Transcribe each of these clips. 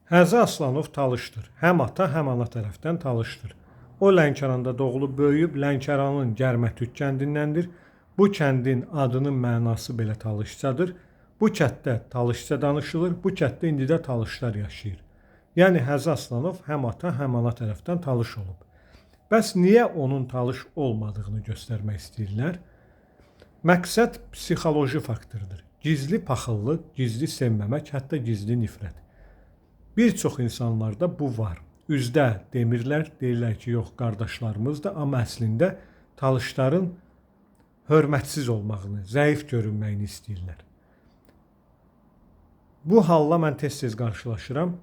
Həzi Aslanov Talışdır. Həm ata, həm ana tərəfdən Talışdır. O Lənkəranda doğulub böyüyüb, Lənkəranın Gərmətük kəndindəndir. Bu kəndin adının mənası belə Talışçadır. Bu kənddə Talışça danışılır. Bu kənddə indi də Talışlar yaşayır. Yəni Həzi Aslanov həm ata, həm ana tərəfdən Talış olub. Bəs niyə onun Talış olmadığını göstərmək istəyirlər? Məqsəd psixoloji faktordur. Gizli paxıllıq, gizli sevməmək, hətta gizli nifrət. Bir çox insanlarda bu var. Üzdə demirlər, deyirlər ki, yox, qardaşlarımızdır, amma əslində Talışların hörmətsiz olmağını, zəif görünməyini istəyirlər. Bu halla mən tez-tez qarşılaşıram.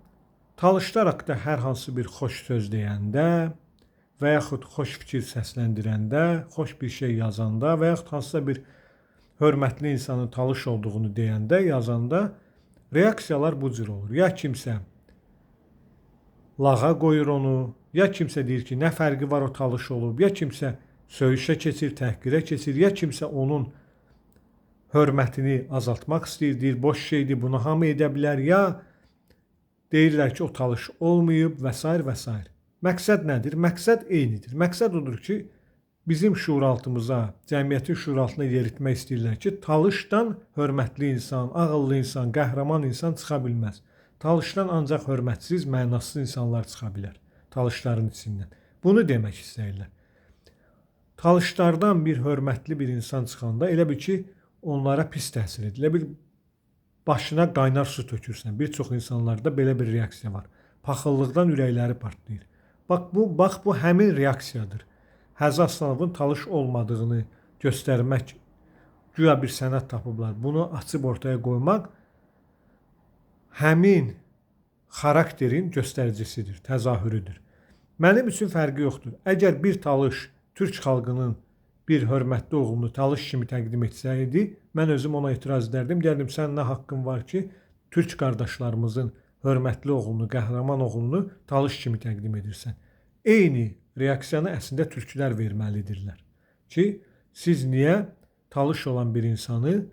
Talışlar haqqında hər hansı bir xoş söz deyəndə və yaxud xoş fikir səsləndirəndə, xoş bir şey yazanda və yaxud hansısa bir hörmətli insanın Talış olduğunu deyəndə, yazanda reaksiyalar bu cür olur. Ya kimsə lağa qoyur onu, ya kimsə deyir ki, nə fərqi var o Talış olub, ya kimsə söyüşə keçir, təhqirə keçir, ya kimsə onun hörmətini azaltmaq istəyir, deyir, boş şeydir, bunu hamı edə bilər, ya deyirlər ki, o Talış olmayıb və s. və s. Məqsəd nədir? Məqsəd eynidir. Məqsəd odur ki, bizim şuuraltımıza, cəmiyyətin şuuraltına yeritmək istəyirlər ki, Talışdan hörmətli insan, ağıllı insan, qəhrəman insan çıxa bilməz. Talışdan ancaq hörmətsiz, mənasız insanlar çıxa bilər. Talışların içindən. Bunu demək istəyirlər. Talışlardan bir hörmətli bir insan çıxanda elə bil ki, onlara pis təsir edir. Elə bil başına qaynar su tökürsən. Bir çox insanlarda belə bir reaksiya var. Paxıllıqdan ürəkləri partlayır. Bax bu həmin reaksiyadır. Həzi Aslanovun Talış olmadığını göstərmək, güya bir sənət tapıblar. Bunu açıb ortaya qoymaq həmin xarakterin göstəricisidir, təzahürüdür. Mənim üçün fərqi yoxdur. Əgər bir Talış Türk xalqının bir hörmətli oğlunu Talış kimi təqdim etsəydi, mən özüm ona etiraz edərdim. Deyərdim, sən nə haqqın var ki, Türk qardaşlarımızın hörmətli oğlunu, qəhrəman oğlunu Talış kimi təqdim edirsən. Eyni reaksiyanı əslində türklər verməlidirlər ki, siz niyə Talış olan bir insanı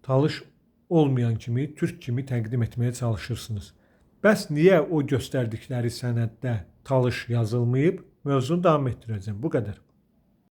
Talış olmayan kimi, türk kimi təqdim etməyə çalışırsınız? Bəs niyə o göstərdikləri sənəddə Talış yazılmayıb? Mövzunu davam etdirəcəm. Bu qədər.